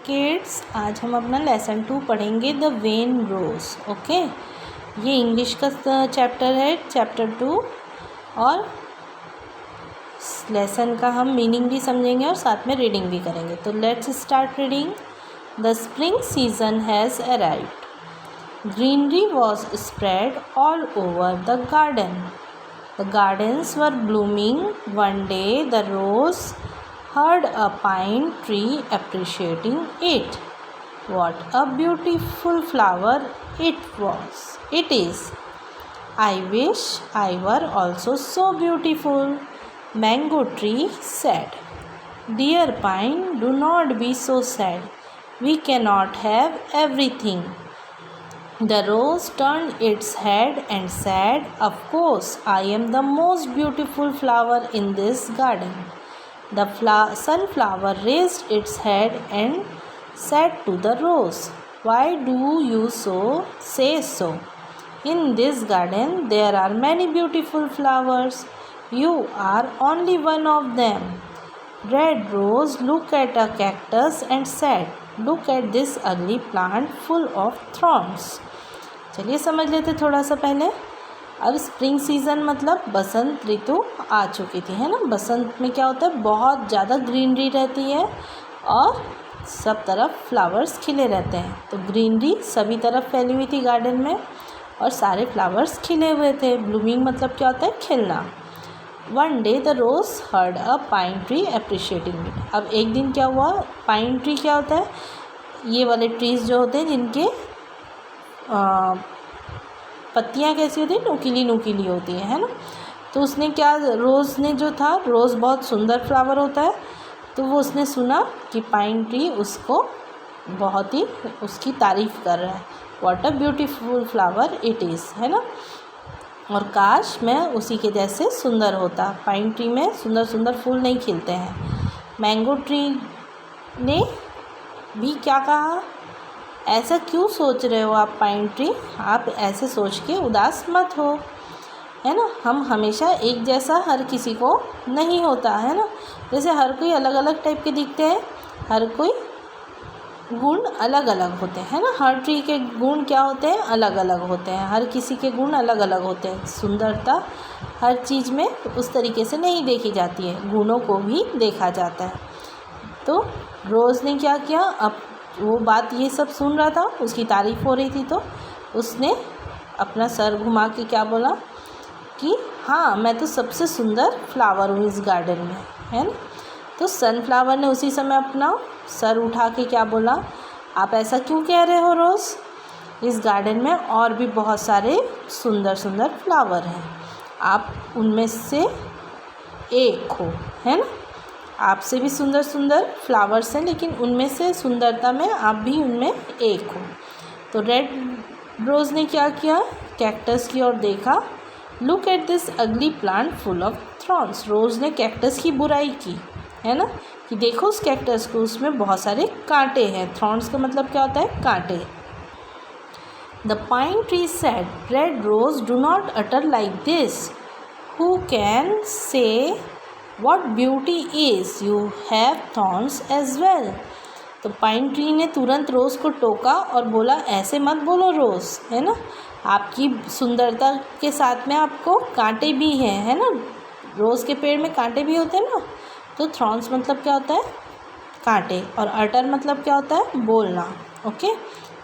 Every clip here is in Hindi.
किड्स, आज हम अपना लेसन 2 पढ़ेंगे द वेन रोज। ओके, ये इंग्लिश का चैप्टर है, चैप्टर 2, और लेसन का हम मीनिंग भी समझेंगे और साथ में रीडिंग भी करेंगे। तो let's start reading. The spring season has arrived, greenery was spread all over the garden, the gardens were blooming. One day the rose heard a pine tree appreciating it. What a beautiful flower it is. I wish I were also so beautiful. Mango tree said, Dear pine, do not be so sad. We cannot have everything. The rose turned its head and said, Of course, I am the most beautiful flower in this garden. The sunflower raised its head and said to the rose, Why do you say so? In this garden there are many beautiful flowers. You are only one of them. Red Rose looked at a cactus and said, Look at this ugly plant full of thorns. चलिए समझ लेते थोड़ा सा पहले। अब स्प्रिंग सीज़न मतलब बसंत ऋतु आ चुकी थी, है ना। बसंत में क्या होता है, बहुत ज़्यादा ग्रीनरी रहती है और सब तरफ फ्लावर्स खिले रहते हैं। तो ग्रीनरी सभी तरफ फैली हुई थी गार्डन में और सारे फ्लावर्स खिले हुए थे। ब्लूमिंग मतलब क्या होता है, खिलना। One day the rose heard a pine tree appreciating it. अब एक दिन क्या हुआ, पाइन ट्री क्या होता है, ये वाले ट्रीज़ जो होते हैं जिनके पत्तियाँ कैसी होती हैं, नुकीली नुकीली होती हैं, है ना। तो उसने क्या, रोज़ ने जो था, रोज़ बहुत सुंदर फ्लावर होता है, तो वो उसने सुना कि पाइन ट्री उसको बहुत ही उसकी तारीफ़ कर रहा है। What a beautiful flower it is, है ना। और काश मैं उसी के जैसे सुंदर होता। पाइन ट्री में सुंदर सुंदर फूल नहीं खिलते हैं। मैंगो ट्री ने भी क्या कहा, ऐसा क्यों सोच रहे हो आप पाइन ट्री, आप ऐसे सोच के उदास मत हो, है ना। हम हमेशा एक जैसा हर किसी को नहीं होता, है ना। जैसे हर कोई अलग अलग टाइप के दिखते हैं, हर कोई गुण अलग अलग होते हैं, है ना। हर ट्री के गुण क्या होते हैं, अलग अलग होते हैं। हर किसी के गुण अलग अलग होते हैं। सुंदरता हर चीज़ में उस तरीके से नहीं देखी जाती है, गुणों को भी देखा जाता है। तो रोज़ ने क्या किया, अब वो बात ये सब सुन रहा था, उसकी तारीफ़ हो रही थी, तो उसने अपना सर घुमा के क्या बोला कि हाँ, मैं तो सबसे सुंदर फ्लावर हूँ इस गार्डन में, है ना। तो सनफ्लावर ने उसी समय अपना सर उठा के क्या बोला, आप ऐसा क्यों कह रहे हो रोज़, इस गार्डन में और भी बहुत सारे सुंदर सुंदर फ्लावर हैं, आप उनमें से एक हो, है ना। आपसे भी सुंदर सुंदर फ्लावर्स हैं, लेकिन उनमें से सुंदरता में आप भी उनमें एक हो। तो रेड रोज़ ने क्या किया, कैक्टस की ओर देखा। लुक एट दिस अगली प्लांट फुल ऑफ थॉर्न्स। रोज़ ने कैक्टस की बुराई की, है ना, कि देखो उस कैक्टस को, उसमें बहुत सारे कांटे हैं। थॉर्न्स का मतलब क्या होता है, कांटे। The pine tree said, red rose do not utter like this, who can say What beauty is, you have thorns as well. तो पाइन ट्री ने तुरंत रोज़ को टोका और बोला, ऐसे मत बोलो रोज़, है ना, आपकी सुंदरता के साथ में आपको कांटे भी हैं, है ना। रोज़ के पेड़ में कांटे भी होते हैं ना। तो थॉर्न्स मतलब क्या होता है, कांटे, और अटर मतलब क्या होता है, बोलना। Okay.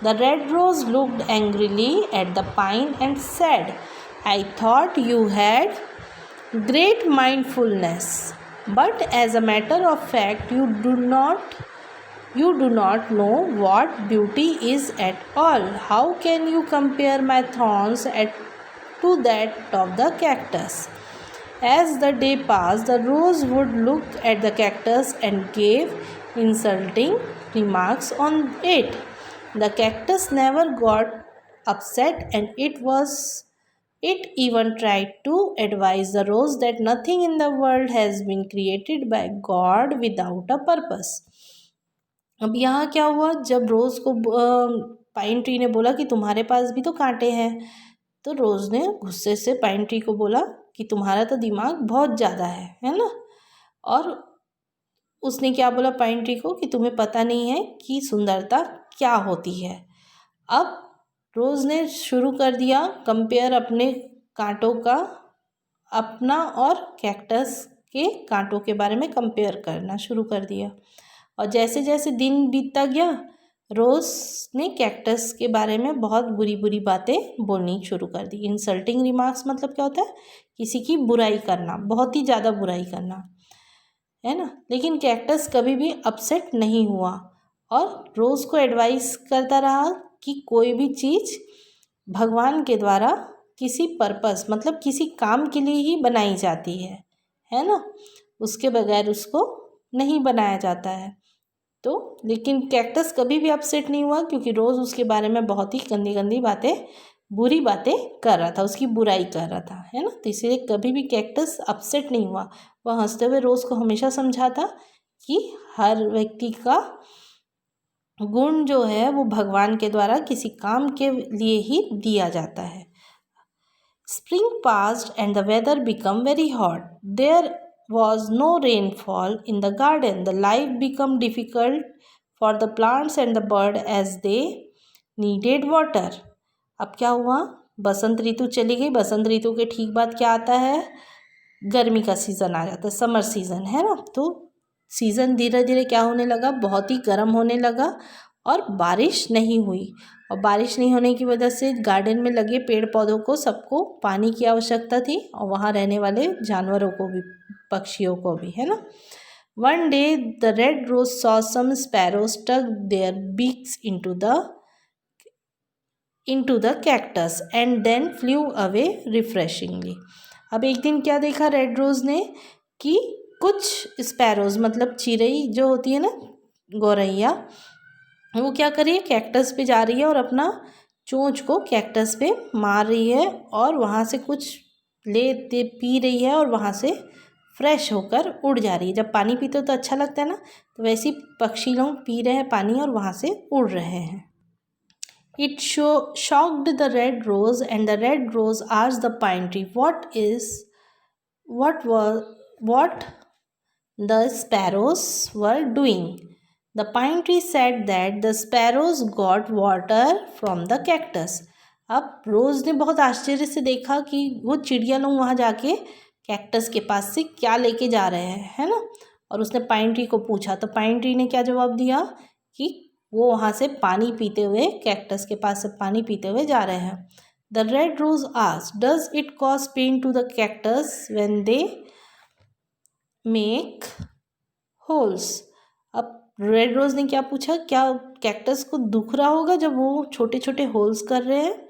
The red rose looked angrily at the pine and said, I thought you had great mindfulness, but as a matter of fact you do not know what beauty is at all. How can you compare my thorns to that of the cactus? As the day passed, the rose would look at the cactus and gave insulting remarks on it. The cactus never got upset, and it even tried to advise the rose that nothing in the world has been created by God without a purpose. अब यहाँ क्या हुआ, जब रोज़ को पाइन ट्री ने बोला कि तुम्हारे पास भी तो कांटे हैं, तो रोज़ ने गुस्से से पाइन ट्री को बोला कि तुम्हारा तो दिमाग बहुत ज़्यादा है ना। और उसने क्या बोला पाइन ट्री को कि तुम्हें पता नहीं है कि सुंदरता क्या होती है। अब रोज़ ने शुरू कर दिया कंपेयर अपने कांटों का, अपना और कैक्टस के कांटों के बारे में कंपेयर करना शुरू कर दिया। और जैसे जैसे दिन बीतता गया रोज़ ने कैक्टस के बारे में बहुत बुरी बुरी बातें बोलनी शुरू कर दी। इंसल्टिंग रिमार्क्स मतलब क्या होता है, किसी की बुराई करना, बहुत ही ज़्यादा बुराई करना, है ना। लेकिन कैक्टस कभी भी अपसेट नहीं हुआ और रोज़ को एडवाइस करता रहा कि कोई भी चीज़ भगवान के द्वारा किसी पर्पस मतलब किसी काम के लिए ही बनाई जाती है ना, उसके बगैर उसको नहीं बनाया जाता है। तो लेकिन कैक्टस कभी भी अपसेट नहीं हुआ क्योंकि रोज़ उसके बारे में बहुत ही गंदी गंदी बातें, बुरी बातें कर रहा था, उसकी बुराई कर रहा था, है ना। तो इसलिए कभी भी कैक्टस अपसेट नहीं हुआ। वह हंसते हुए रोज़ को हमेशा समझाता कि हर व्यक्ति का गुण जो है वो भगवान के द्वारा किसी काम के लिए ही दिया जाता है। Spring passed and the weather became very hot. There was no rainfall in the garden. The life became difficult for the plants and the bird as they needed water. अब क्या हुआ, बसंत ऋतु चली गई। बसंत ऋतु के ठीक बाद क्या आता है, गर्मी का सीज़न आ जाता है, समर सीज़न, है ना। तो सीज़न धीरे धीरे क्या होने लगा, बहुत ही गर्म होने लगा और बारिश नहीं हुई। और बारिश नहीं होने की वजह से गार्डन में लगे पेड़ पौधों को सबको पानी की आवश्यकता थी और वहाँ रहने वाले जानवरों को भी, पक्षियों को भी, है ना। One day the red rose saw some sparrows tug their beaks into the cactus and then flew away refreshingly. अब एक दिन क्या देखा रेड रोज ने कि कुछ स्पैरोज मतलब चिड़ै जो होती है ना, गौरैया, वो क्या कर रही है, कैक्टस पे जा रही है और अपना चोंच को कैक्टस पे मार रही है और वहाँ से कुछ ले पी रही है और वहाँ से फ्रेश होकर उड़ जा रही है। जब पानी पीते हो तो अच्छा लगता है ना, तो वैसे ही पक्षी लोग पी रहे हैं पानी और वहाँ से उड़ रहे हैं। It shocked the red rose and the red rose asked the pine tree what the sparrows were doing. The pine tree said that the sparrows got water from the cactus. अब रोज़ ने बहुत आश्चर्य से देखा कि वो चिड़िया लोग वहाँ जाके कैक्टस के पास से क्या लेके जा रहे हैं, है ना। और उसने पाइन ट्री को पूछा तो पाइन ट्री ने क्या जवाब दिया कि वो वहाँ से पानी पीते हुए, कैक्टस के पास से पानी पीते हुए जा रहे हैं। The red rose asked does it cause pain to the cactus when they make holes. अब रेड रोज ने क्या पूछा, क्या कैक्टस को दुख रहा होगा जब वो छोटे छोटे होल्स कर रहे हैं।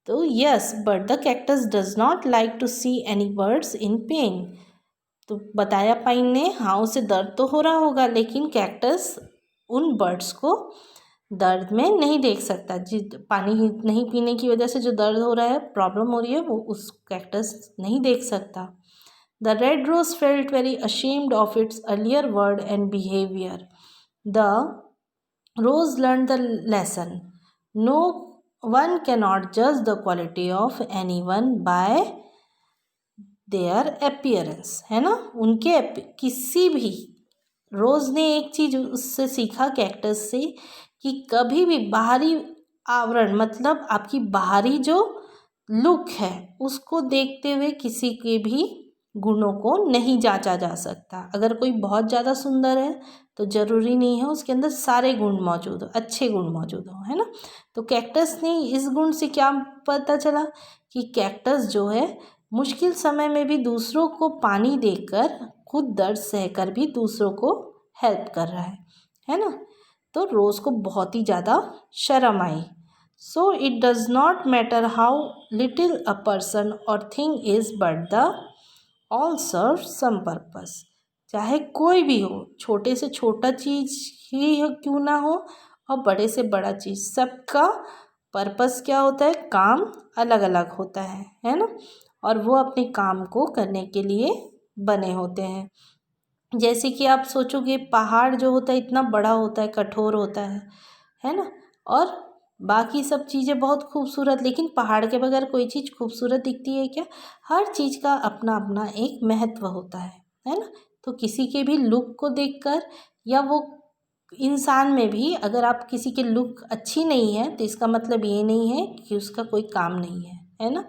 तो yes but the cactus does not like to see any birds in pain. तो बताया पाइन ने, हाँ उसे दर्द तो हो रहा होगा लेकिन कैक्टस उन बर्ड्स को दर्द में नहीं देख सकता। पानी नहीं पीने की वजह से जो दर्द हो रहा है, प्रॉब्लम हो रही है, वो उस कैक्टस नहीं देख सकता। The red rose felt very ashamed of its earlier word and behaviour. The rose learn the lesson no one cannot जज the quality of any one by their appearance, है ना। उनके किसी भी, रोज़ ने एक चीज़ उससे सीखा कैक्टस से कि कभी भी बाहरी आवरण मतलब आपकी बाहरी जो लुक है उसको देखते हुए किसी के भी गुणों को नहीं जांचा जा सकता। अगर कोई बहुत ज़्यादा सुंदर है तो ज़रूरी नहीं है उसके अंदर सारे गुण मौजूद हो, अच्छे गुण मौजूद हो, है ना। तो कैक्टस ने इस गुण से क्या पता चला कि कैक्टस जो है मुश्किल समय में भी दूसरों को पानी देकर खुद दर्द सहकर भी दूसरों को हेल्प कर रहा है ना। तो रोज़ को बहुत ही ज़्यादा शर्म आई। So it does not matter how little a person or thing is but the all serve some purpose. चाहे कोई भी हो, छोटे से छोटा चीज़ ही क्यों ना हो और बड़े से बड़ा चीज़, सबका पर्पस क्या होता है, काम अलग अलग होता है ना। और वो अपने काम को करने के लिए बने होते हैं। जैसे कि आप सोचोगे पहाड़ जो होता है इतना बड़ा होता है, कठोर होता है ना, और बाकी सब चीज़ें बहुत खूबसूरत, लेकिन पहाड़ के बगैर कोई चीज़ खूबसूरत दिखती है क्या। हर चीज़ का अपना अपना एक महत्व होता है ना। तो किसी के भी लुक को देखकर या वो इंसान में भी अगर आप किसी की लुक अच्छी नहीं है तो इसका मतलब ये नहीं है कि उसका कोई काम नहीं है ना।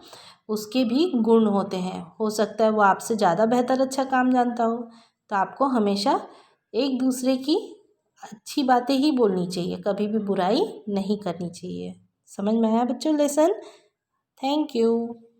उसके भी गुण होते हैं, हो सकता है वो आपसे ज़्यादा बेहतर अच्छा काम जानता हो। तो आपको हमेशा एक दूसरे की अच्छी बातें ही बोलनी चाहिए, कभी भी बुराई नहीं करनी चाहिए। समझ में आया बच्चों लेसन? Thank you.